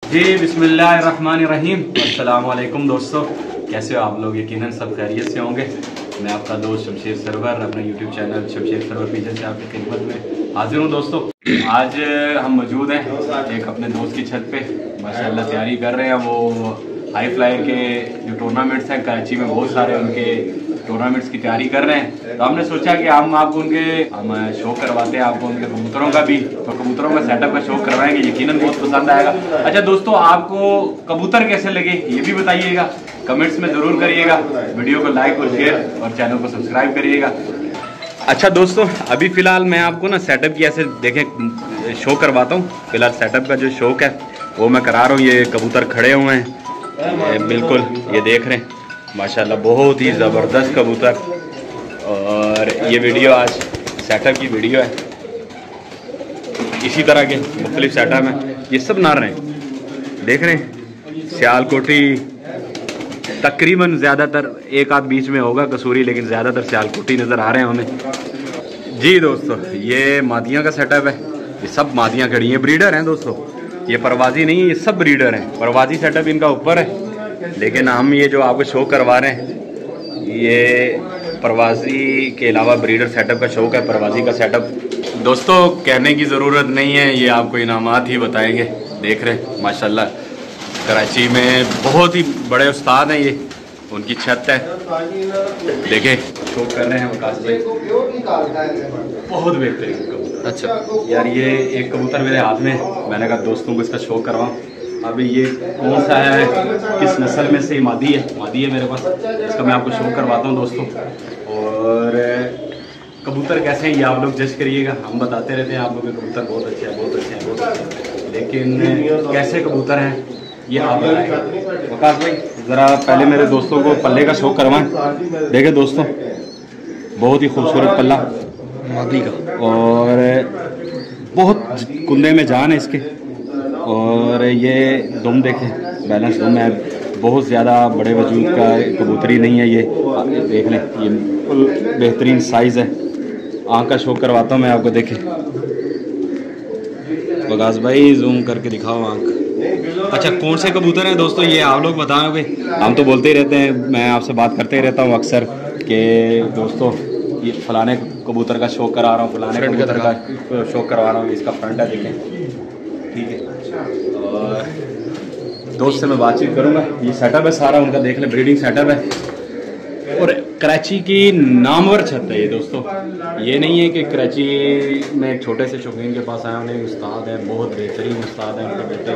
जी बिस्मिल्लाहिर्रहमानिर्रहीम। अस्सलाम वालेकुम दोस्तों, कैसे हो आप लोग? यकीनन सब खैरियत से होंगे। मैं आपका दोस्त शमशेर सरवर अपने यूट्यूब चैनल शमशेर सरवर पीछे से आपकी खिदमत में हाजिर हूँ। दोस्तों आज हम मौजूद हैं एक अपने दोस्त की छत पे, माशाल्लाह तैयारी कर रहे हैं। वो हाई फ्लायर के जो टूर्नामेंट्स हैं कराची में, बहुत सारे उनके टूर्नामेंट्स की तैयारी कर रहे हैं। तो हमने सोचा कि हम आपको हम शो करवाते हैं आपको उनके कबूतरों का भी, तो कबूतरों का सेटअप का शो करवाएंगे, यकीनन बहुत पसंद आएगा। अच्छा दोस्तों, आपको कबूतर कैसे लगे ये भी बताइएगा, कमेंट्स में ज़रूर करिएगा। वीडियो को लाइक और शेयर और चैनल को सब्सक्राइब करिएगा। अच्छा दोस्तों, अभी फ़िलहाल मैं आपको ना सेटअप की ऐसे देखें शो करवाता हूँ। फ़िलहाल सेटअप का जो शौक है वो मैं करा रहा हूँ। ये कबूतर खड़े हुए हैं बिल्कुल, ये देख रहे हैं माशाल्लाह, बहुत ही ज़बरदस्त कबूतर। और ये वीडियो आज सेटअप की वीडियो है। इसी तरह के मुख्तलिफ सेटअप हैं, ये सब नर हैं, देख रहे हैं। सियालकोटी तकरीबन ज़्यादातर, एक आध बीच में होगा कसूरी, लेकिन ज़्यादातर सियालकोटी नज़र आ रहे हैं हमें। जी दोस्तों, ये मादियाँ का सेटअप है। ये सब मादियाँ खड़ी हैं, ब्रीडर हैं दोस्तों, ये परवाजी नहीं है, ये सब ब्रीडर हैं। परवाजी सेटअप इनका ऊपर है, लेकिन हम ये जो आपको शो करवा रहे हैं ये परवाजी के अलावा ब्रीडर सेटअप का शौक है। परवाजी का सेटअप दोस्तों कहने की ज़रूरत नहीं है, ये आपको इनामात ही बताएंगे। देख रहे हैं माशाल्लाह, कराची में बहुत ही बड़े उस्ताद हैं, ये उनकी छत है। देखें शो कर रहे हैं वकास भाई, बहुत बेहतरीन। अच्छा यार, ये एक कबूतर मेरे हाथ में, मैंने कहा दोस्तों को इसका शो करवाऊँ। अभी ये कौन सा है, किस नस्ल में से? मादी है मेरे पास, इसका मैं आपको शो करवाता हूँ दोस्तों। और कबूतर कैसे हैं ये आप लोग जज करिएगा। हम बताते रहते हैं आप लोग के कबूतर बहुत अच्छे हैं, बहुत अच्छे हैं, बहुत अच्छे हैं, लेकिन कैसे कबूतर हैं ये आप बताएं। वकास भाई ज़रा पहले मेरे दोस्तों को पल्ले का शो करवाएं। देखें दोस्तों, बहुत ही खूबसूरत पल्ला मादी का, और बहुत कुंदे में जान है इसके। और ये दुम देखें, बैलेंस दुम है, बहुत ज़्यादा बड़े वजूद का कबूतरी नहीं है ये। देख लें, ये बिल्कुल बेहतरीन साइज़ है। आँख का शो करवाता हूँ मैं आपको, देखें वकास भाई, जूम करके दिखाओ आँख। अच्छा कौन से कबूतर हैं दोस्तों ये आप लोग बताओगे? हम तो बोलते ही रहते हैं, मैं आपसे बात करते ही रहता हूँ अक्सर कि दोस्तों ये फलाने कबूतर का शो करा रहा हूँ, फलाने कबूतर का शो करवा रहा हूँ। इसका फ्रंट है, देखें, ठीक है। और दोस्त से मैं बातचीत करूंगा। ये सेटअप है सारा उनका, देख ले, ब्रीडिंग सेटअप है। और कराची की नामवर छत है ये दोस्तों। ये नहीं है कि कराची में एक छोटे से शौकीन के पास आया, उन्हें उस्ताद है, बहुत बेहतरीन उस्ताद है उनके बेटे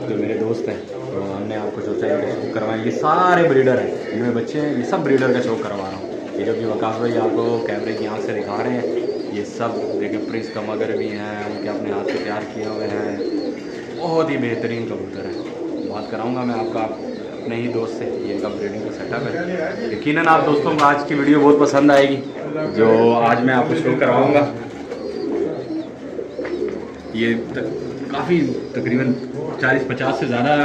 जो मेरे दोस्त हैं। तो हमने आपको सोचा इनका शो करवाएं। ये सारे ब्रीडर हैं, इनमें बच्चे हैं, ये सब ब्रीडर का शो करवा रहा हूँ। ये जो कि वकास भाई आपको कैमरे की आँख से दिखा रहे हैं, ये सब देखें, प्रिंस का मगर भी हैं, उनके अपने हाथ से तैयार किए हुए हैं। बहुत ही बेहतरीन कबूतर है। बात कराऊंगा मैं आपका अपने ही दोस्त से, ये इनका ब्रीडिंग का सेटअप है। यकीनन आप दोस्तों को आज की वीडियो बहुत पसंद आएगी, जो आज मैं आपको शो करवाऊंगा। ये काफ़ी तकरीबन 40-50 से ज़्यादा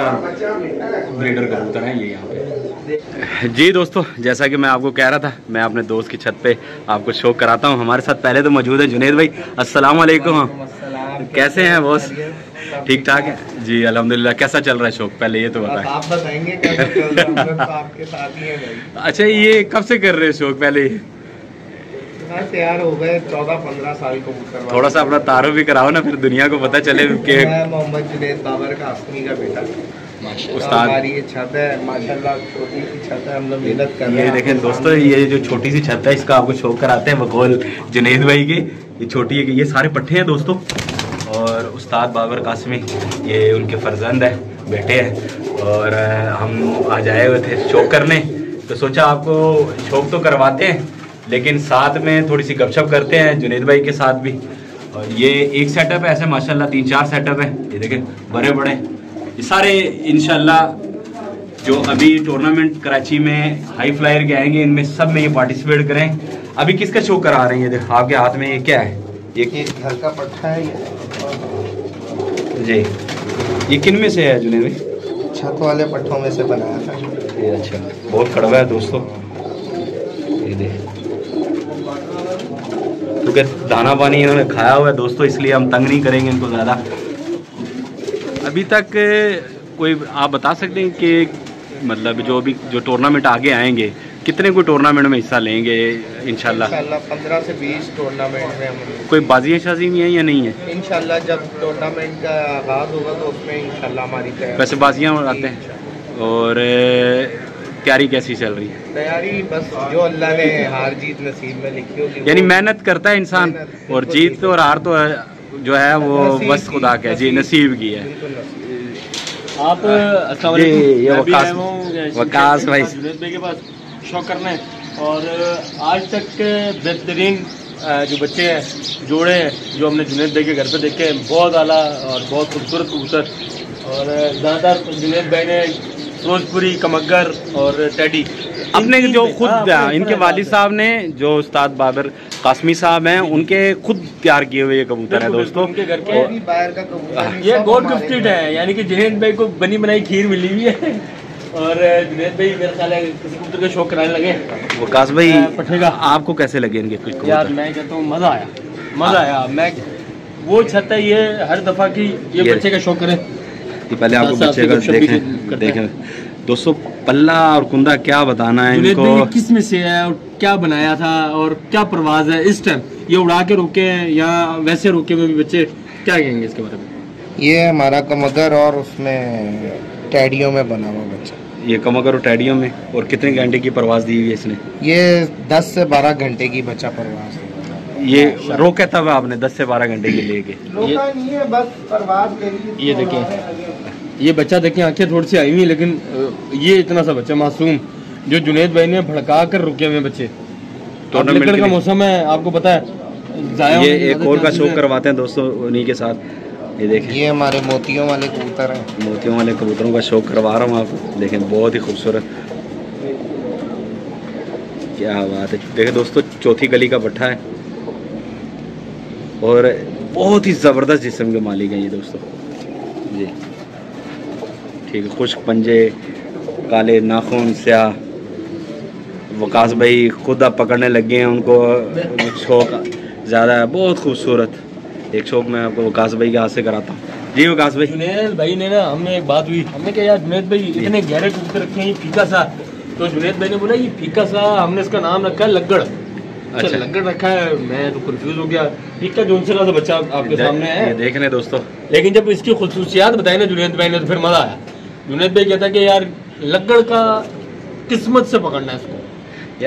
ब्रीडर कबूतर हैं ये यहाँ पे। जी दोस्तों, जैसा कि मैं आपको कह रहा था, मैं अपने दोस्त की छत पे आपको शो कराता हूँ। हमारे साथ पहले तो मौजूद है जुनैद भाई। अस्सलाम वालेकुम, कैसे हैं बॉस? ठीक ठाक है जी, अल्हम्दुलिल्लाह। कैसा चल रहा है शौक, पहले ये तो बताएं। आप बताएंगे कैसा चल रहा है? हम लोग तो आपके साथ ही हैं भाई। अच्छा, ये कब से कर रहे हैं शौक? पहले तैयार हो गए 14-15 साल कबूतर। थोड़ा सा अपना तारुफ भी कराओ ना, फिर दुनिया को पता चले कि मोहम्मद जुनैद बाबर का हस्नी का बेटा उस्ताद। हमारी ये छत है माशाल्लाह, छोटी सी छत है, हम लोग मेहनत कर रहे हैं। ये देखें दोस्तों, ये जो छोटी सी छत है इसका आपको शो कराते हैं बकौल जुनैद भाई के। ये छोटी है, ये सारे पट्टे हैं दोस्तों। और उस्ताद बाबर कासमी ये उनके फर्जंद है, बेटे हैं। और हम आज आए हुए थे शौक करने, तो सोचा आपको शौक तो करवाते हैं, लेकिन साथ में थोड़ी सी गपशप करते हैं जुनैद भाई के साथ भी। और ये एक सेटअप है, ऐसे माशाल्लाह 3-4 सेटअप है। ये देखें बड़े बड़े, ये सारे इंशाल्लाह जो अभी टूर्नामेंट कराची में हाई फ्लायर के आएंगे, इनमें सब में ये पार्टिसिपेट करें। अभी किसका शो करा रहे हैं? ये देखो आपके हाथ में ये क्या है? ये घर का पट्टा है जी। ये किन में से है जुनैद भाई? छत वाले पट्टों में से बनाया था ये। अच्छा, बहुत कड़वा है दोस्तों, ये देख, क्योंकि दाना पानी इन्होंने खाया हुआ है दोस्तों, इसलिए हम तंग नहीं करेंगे इनको ज़्यादा। अभी तक कोई आप बता सकते हैं कि मतलब जो टूर्नामेंट आगे आएंगे कितने कोई टूर्नामेंट में हिस्सा लेंगे इंशाल्लाह? 15 से 20 टूर्नामेंट में हम कोई बाजियाँ शाजी भी हैं या नहीं है? इंशाल्लाह जब टूर्नामेंट का आगाज़ होगा तो उसमें इंशाल्लाह हमारी तैयारी, वैसे बाजियाँ आते हैं और तैयारी कैसी चल रही है? तैयारी बस जो अल्लाह ने हार जीत नसीब में लिखी होगी, यानी मेहनत करता है इंसान और जीत और हार तो जो है वो बस खुदा का जी नसीब की है। आप ये वकास भाई जुनैद भाई के पास शौक करना है और आज तक के बेहतरीन जो बच्चे हैं जोड़े हैं जो हमने जुनैद भाई के घर पे देखे हैं, बहुत आला और बहुत खूबसूरत कबूतर। और ज़्यादातर जुनैद भाई ने फिरोजपुरी, कमगर और टेडी अपने जो खुद इनके वालिद साहब ने जो उस्ताद बाबर कासमी साहब हैं उनके खुद तैयार किए हुए ये कबूतर है दोस्तों। उनके घर के भी बाहर का कबूतर ये गॉड गिफ्टेड है, यानी कि जुनैद भाई को बनी बनाई खीर मिली हुई है। और जुनैद भाई मेरे ख्याल है किसी कबूतर का शौक कराने लगे। वकास भाई पठेगा आपको कैसे लगे इनके कुछ यार? कबूतर? मैं कहता हूँ मज़ा आया। मैं वो छत है ये हर दफ़ा की ये बच्चे का शौक करें। पहले आपको बच्चे का देखें दोस्तों, पल्ला और कुंदा क्या बताना है जुनैद इनको, भाई ने किस में से है और क्या बनाया था और क्या परवाज है इस टाइम, ये उड़ा के रोके हैं या वैसे रोके हुए भी बच्चे, क्या कहेंगे इसके बारे में? ये हमारा कमगर और उसमें टैडियों में बना हुआ बच्चा। ये कमगर और टैडियों में। और कितने घंटे की परवाज दी हुई है इसने? ये 10 से 12 घंटे की बच्चा परवाज है। ये रोके तब आपने 10 से 12 घंटे के लेके? रोका नहीं है, बस परवाज के लिए। ये देखें, ये बच्चा देखें, आंखें थोड़ी सी आई हुई लेकिन ये इतना सा बच्चा मासूम जो जुनैद भाई ने भड़का कर रुके हुए बच्चे। टूर्नामेंट का मौसम है, आपको पता है। ये एक और का शौक करवाते हैं दोस्तों उन्हीं के साथ। ये देखें, ये हमारे मोतियों वाले कबूतर हैं। मोतियों वाले कबूतरों का शौक करवा रहा हूँ आपको। देखें बहुत ही खूबसूरत, क्या बात है। देखें दोस्तों, चौथी गली का पट्ठा है और बहुत ही ज़बरदस्त जिस्म के मालिक हैं ये दोस्तों जी। ठीक है, खुश्क पंजे, काले नाखून, स्याह। वकास भाई खुद अब पकड़ने लगे हैं, उनको शौक ज़्यादा है। बहुत खूबसूरत एक शौक मैं आपको वकास भाई के हाथ से कराता हूँ जी। वकास भाई, जुनैद भाई ने ना, हमने एक बात हुई, हमने कहा यार जुनैद भाई इतने गहरे कबूतर रखे हैं, ये फीका सा। तो जुनैद भाई ने बोला ये फीका सा, हमने इसका नाम रखा है लग्गड़। अच्छा, लग्गड़ रखा है। मैं तो कंफ्यूज हो गया, फीका जो उनसे तो बच्चा आपके सामने है, देख रहे दोस्तों। लेकिन जब इसकी खुसूसियात बताई ना जुनैद भाई ने तो फिर मजा आया। जुनैद भाई कहता कि यार लग्गड़ का किस्मत से पकड़ना है इसको,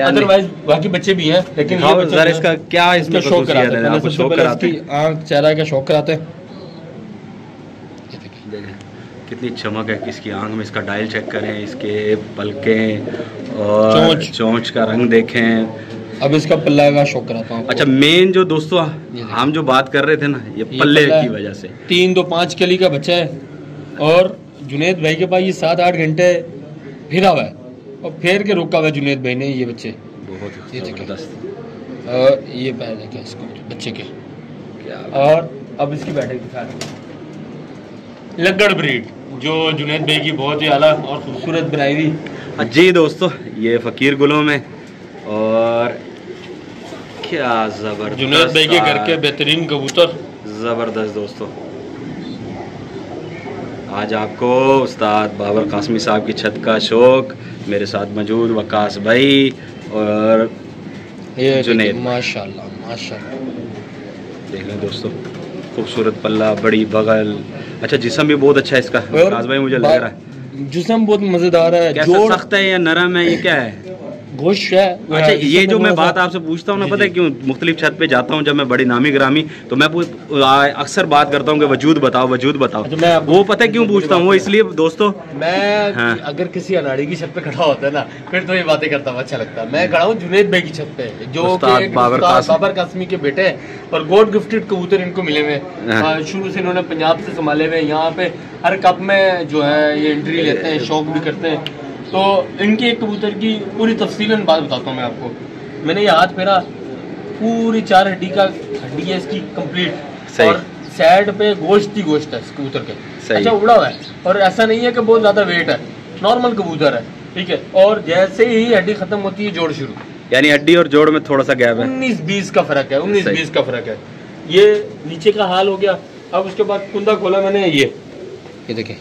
अदरवाइज बाकी बच्चे भी हैं लेकिन ये बच्चा इसका क्या इसमें शौक कराते हैं। आपको शौक कराते हैं? आंख चेहरा का शौक कराते हैं। कितनी चमक है इसकी आंख में, इसका डायल चेक करें, इसके पलकें और चोंच का रंग देखें। अब इसका पल्ला का शौक कराता हूँ। अच्छा, मेन जो दोस्तों हम जो बात कर रहे थे ना, ये पल्ले की वजह से 3-2-5 कली का बच्चा है और जुनैद भाई के पास ये 7-8 घंटे फिरा हुआ है और फेर के रोका हुआ है जुनैद भाई ने ये बच्चे। बहुत ही जबरदस्त। और ये पैर देखें इसको बच्चे के क्या। और अब इसकी बैठक दिखा रहे हैं, लग्गड़ ब्रीड जो जुनैद भाई की बहुत ही आला और खूबसूरत बनाई हुई जी दोस्तों। ये फकीर गुलों में और क्या जबरदस्त, जुनैद भाई के घर के बेहतरीन कबूतर, जबरदस्त दोस्तों। आज आपको उस्ताद बाबर कासमी साहब की छत का शौक, मेरे साथ मौजूद वकास भाई और जुनैद। माशाल्लाह माशाल्लाह। देख लें दोस्तों, खूबसूरत पल्ला, बड़ी बगल। अच्छा, जिस्म भी बहुत अच्छा है इसका वकास भाई, मुझे लग रहा है जिस्म बहुत मजेदार है। कैसा, सख्त है या नरम है, ये क्या है? गोश्त है। अच्छा, ये जो मैं बात आपसे पूछता हूँ ना, पता है क्यों? मुख्तलिफ छत पे जाता हूँ जब मैं, बड़ी नामी ग्रामी, तो मैं अक्सर बात करता हूँ कि वजूद बताओ वजूद बताओ। अच्छा, मैं वो पता है क्यों पूछता हूँ? वो इसलिए दोस्तों, मैं हाँ। अगर किसी अनाड़ी की छत पे खड़ा होता है ना, फिर तो ये बातें करता हुआ अच्छा लगता है। मैं खड़ा हूँ जुनैद भाई की छत पे, जो उस्ताद बाबर कासमी के बेटे हैं और गॉड गिफ्टेड कबूतर इनको मिले हुए। शुरू से इन्होंने पंजाब से संभाले हुए, यहाँ पे हर कप में जो है ये एंट्री लेते हैं, शौक भी करते हैं। तो इनकी एक कबूतर की पूरी तफसीलन बात बताता हूँ मैं आपको। मैंने ये हाथ फेरा, पूरी 4 हड्डी है इसकी कंप्लीट, और साइड पे गोश्त ही गोश्त है इस कबूतर के। अच्छा, उड़ा हुआ है और ऐसा नहीं है कि बहुत ज्यादा वेट है, नॉर्मल कबूतर है, ठीक है। और जैसे ही हड्डी खत्म होती है जोड़ शुरू, यानी हड्डी और जोड़ में थोड़ा सा गैप है, 19-20 का फर्क है, 19-20 का फर्क है। ये नीचे का हाल हो गया। अब उसके बाद कुंदा खोला मैंने, ये देखें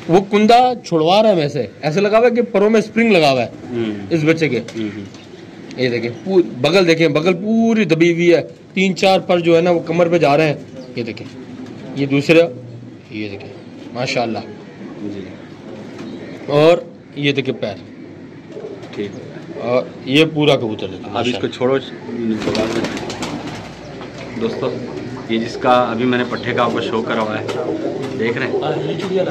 वो कुंदा छुड़वा रहा है वैसे, ऐसे लगा हुआ है कि परों में स्प्रिंग लगा हुआ है इस बच्चे के। ये देखें बगल, देखें बगल पूरी दबी हुई है, 3-4 पर जो है ना वो कमर पे जा रहे हैं। ये देखें, ये दूसरा, ये देखें माशाल्लाह जी। और ये देखें पैर, ठीक है। और ये पूरा कबूतर देखें। अब इसको छोड़ो दोस्तों, ये जिसका अभी मैंने पट्टे का आपको शो करा हुआ है, देख रहे हैं,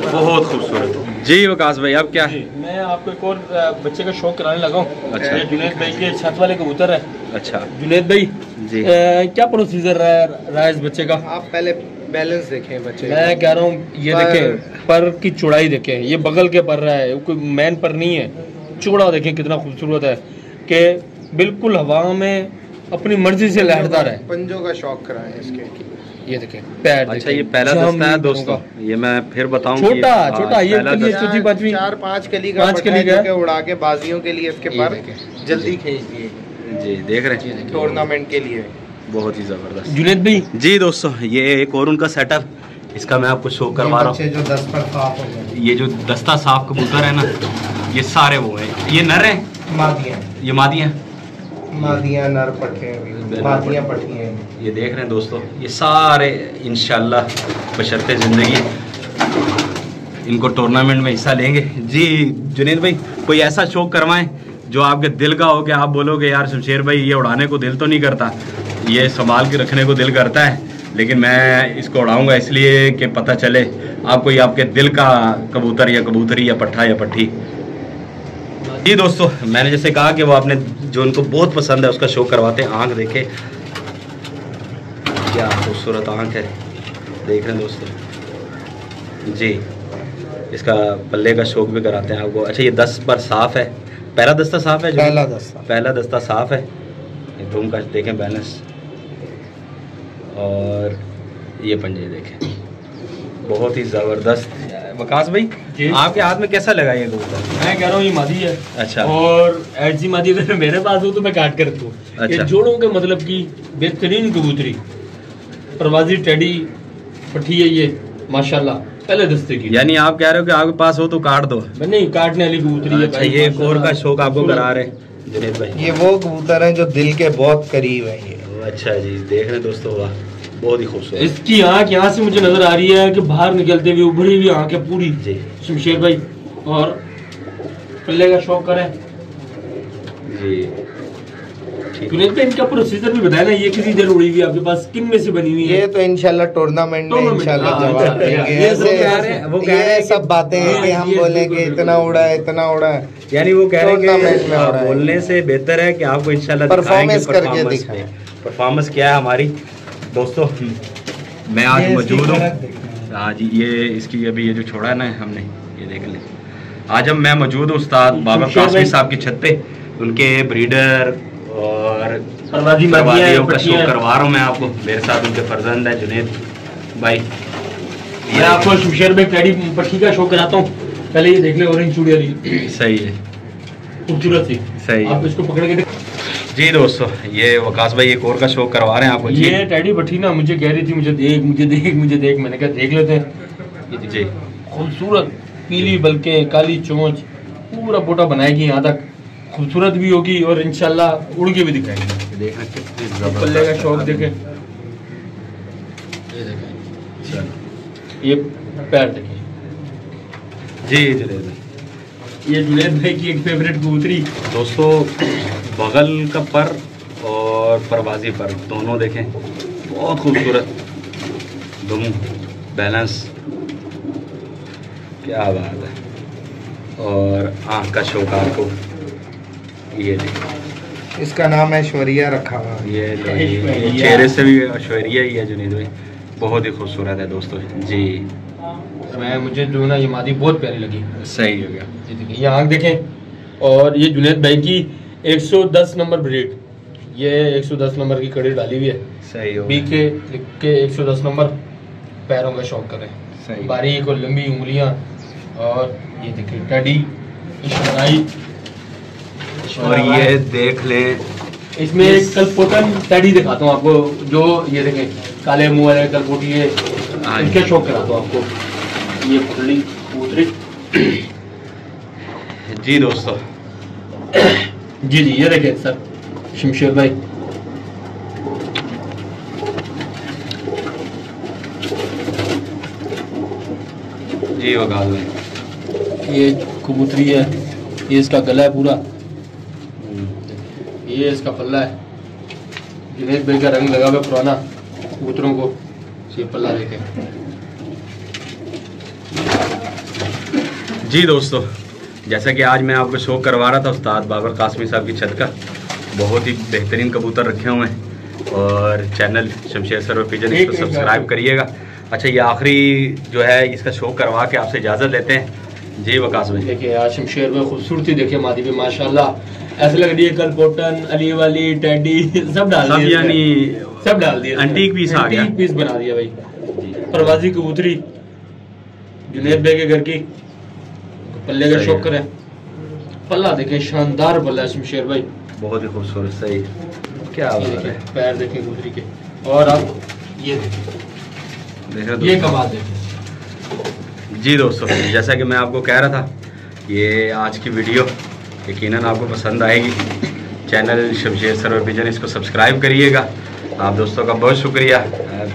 बहुत खूबसूरत जी। वकास भाई अब क्या है? मैं आपको एक और बच्चे का शौक कराने लगा हूँ। अच्छा। ये जुनैद भाई के छत वाले कबूतर है। अच्छा जुनैद भाई जी, क्या प्रोसीजर रहा है इस बच्चे का? आप पहले बैलेंस देखें बच्चे। मैं कह रहा हूँ ये देखें पर की चौड़ाई देखें, ये बगल के पर रहा है, कोई मैन पर नहीं है। चौड़ा देखें कितना खूबसूरत है कि बिल्कुल हवा में अपनी मर्जी से लहरता रहे। पंजों का शौक कराएं इसके। ये देखें पैर। अच्छा ये पहला दस्ता है दोस्तों, ये मैं फिर बताऊं, छोटा छोटा ये चौथी पांचवी 4-5 कली का है, उड़ा के बाजियों के लिए इसके पर जल्दी खींच दिए जी। देख रहे हैं टूर्नामेंट के लिए, बहुत ही जबरदस्त जुनैद भाई जी। दोस्तों ये एक और उनका सेटअप, इसका मैं आपको शो करवा रहा हूँ। जो 10 पर साफ हो गए, ये जो दस्ता साफ कबूतर है ना, ये सारे वो हैं। ये नर है, मादियाँ, ये मादियाँ, मादियाँ नर पट्टे, मादियाँ पट्टी हैं। ये देख रहे हैं दोस्तों, ये सारे इंशाल्लाह बशर्ते ज़िंदगी इनको टूर्नामेंट में हिस्सा लेंगे जी। जुनैद भाई कोई ऐसा शौक करवाएं जो आपके दिल का हो, कि आप बोलोगे यार शमशेर भाई ये उड़ाने को दिल तो नहीं करता, ये संभाल के रखने को दिल करता है, लेकिन मैं इसको उड़ाऊंगा इसलिए कि पता चले आपको ये आपके दिल का कबूतर या कबूतरी या पट्ठा या पट्ठी। जी दोस्तों, मैंने जैसे कहा कि वो आपने जो उनको बहुत पसंद है उसका शो करवाते हैं। आँख देखे क्या खूबसूरत आँख है, देख रहे हैं दोस्तों जी। इसका पल्ले का शौक भी कराते हैं आपको। अच्छा ये 10 पर साफ है, पहला दस्ता साफ है, पहला दस्ता साफ है। धूम का देखें बैलेंस, और ये पंजे देखें, बहुत ही ज़बरदस्त। वकास भाई आपके हाथ में कैसा लगा ये कबूतर? मैं कह रहा हूँ ये मादी है। अच्छा। और ऐसी मादी अगर मेरे पास हो तो मैं काट कर रखूँ। अच्छा। ये जोड़ों के मतलब की बेहतरीन कबूतरी, प्रवासी टेडी पट्टी है ये माशाल्लाह, पहले दस्ते की। यानी आप कह रहे हो कि आपके पास हो तो काट दो? नहीं, काटने वाली कबूतरी है। अच्छा, ये एक और का शौक आपको करा रहे जुनैद भाई? ये वो कबूतर हैं जो दिल के बहुत करीब है ये। अच्छा जी, देख रहे हैं दोस्तों, वाह बहुत ही खूबसूरत। इसकी आँख यहाँ से मुझे नजर आ रही है कि बाहर निकलते हुए उभरी हुई आँख है पूरी जी शमशेर भाई। और पल्ले का शौक करें जी। जुनैद भाई इनका प्रोसीजर भी बताया ना, ये किसी देर उड़ी हुई आपके पास किन में से बनी हुई है? ये तो इंशाल्लाह टूर्नामेंट में इंशाल्लाह जवाब देंगे। ये सब बातें हैं कि हम बोले कि इतना उड़ा है इतना उड़ा है, यानी वो कह रहे हैं कि में बोलने से बेहतर है कि आपको इंशाल्लाह परफॉर्मेंस करके दिखाएं। परफॉर्मेंस क्या है हमारी दोस्तों। मैं आज मौजूद हूँ। हाँ जी, ये इसकी अभी ये जो छोड़ा है ना हमने, ये देख लें। आज हम मैं मौजूद हूँ उस्ताद बाबा कासमी साहब की छत पे, उनके ब्रीडर और परवादियों का शो करवा रहा हूँ मैं आपको। मेरे साथ उनके फर्जंद है जुनैद भाई। मैं आपको शमशेर भाई टेडी पट्टी का शो कराता हूँ। पहले ये देख ले, ऑरेंज चूड़ी वाली सही है, खूबसूरत सी। सही आप इसको पकड़ के जी। दोस्तों ये वकास भाई एक और का शो करवा रहे हैं आपको। ये टेडी पट्टी ना मुझे कह रही थी मुझे देख मुझे देख मुझे देख, मैंने कहा देख लेते हैं। जी खूबसूरत पीली बल्कि काली चोंच, पूरा बोटा बनाएगी यहाँ तक, खूबसूरत भी होगी और इंशाल्लाह उड़ के भी दिखाएगी। देखना कितनी पल्ले का शौक देखें, ये पैर देखें जी। जुनैद भाई, ये जुनैद भाई की एक फेवरेट कबूतरी दोस्तों, बगल का पर और परवाजी पर दोनों देखें, बहुत खूबसूरत दुम बैलेंस, क्या बात है। और आँख का शौकार को ये देखें, इसका नाम ऐश्वर्या रखा हुआ है। ये चेहरे से भी ऐश्वर्या ही है जुनैद भाई, बहुत ही खूबसूरत है दोस्तों जी। मुझे जो ना ये मादी बहुत प्यारी लगी। सही हो गया, ये आँख देखें। और ये जुनैद भाई की 110 नंबर ब्रीड, ये 110 नंबर की कड़ी डाली हुई है। सही हो बी के लिख के 110 नंबर। पैरों का शौक करें, सही, बारीक और लंबी उंगलियां। और ये देखिए टेडी इश्माइल, और ये देख ले, इसमें एक कलपोटन टेडी दिखाता हूँ आपको, जो ये देखें काले मुंह वाले कलपोटी है, इनके शौक कराता हूँ आपको। ये फुल्ली कबूतरी। जी दोस्तों, जी जी ये देखें सर शमशेर भाई, जी वकास भाई, ये कबूतरी है, ये इसका गला है पूरा, ये इसका पल्ला है। जुनैद भाई का रंग लगा हुआ पुराना कबूतरों को, ये पल्ला देखें। जी दोस्तों, जैसा कि आज मैं आपको शो करवा रहा था उस्ताद बाबर कासमी साहब की छत का, बहुत ही बेहतरीन कबूतर रखे हुए हैं और चैनल शमशेर सरवर पिजन इसको सब्सक्राइब करिएगा। अच्छा, ये आखिरी जो है इसका शो करवा के आपसे इजाज़त लेते हैं। जी वकास भाई, देखिए आज शमशेर में खूबसूरती देखिए मादी पे माशाल्लाह, ऐसे लग रही है कल कॉटन, अली वाली, टेडी सब डाल दिया, यानी सब डाल दिया, एंटीक पीस आ गया, एंटीक पीस बना दिया भाई। परवाजी कबूतरी जुनैद भाई के घर की, पल्ले का शौक करें, पल्ला देखें शानदार पल्ला है शमशेर भाई, बहुत ही खूबसूरत। सही, क्या बात है। पैर देखें कबूतरी के, और अब ये देखें, ये कमाल देखें। जी दोस्तों, जैसा कि मैं आपको कह रहा था, ये आज की वीडियो यकीनन आपको पसंद आएगी। चैनल शमशेर सरवर पिजन इसको सब्सक्राइब करिएगा। आप दोस्तों का बहुत शुक्रिया।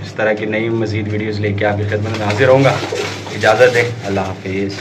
इस तरह की नई मज़ीद वीडियोज़ लेके आपकी खिदमत में हाजिर रहूँगा। इजाज़त दें, अल्लाह हाफिज़।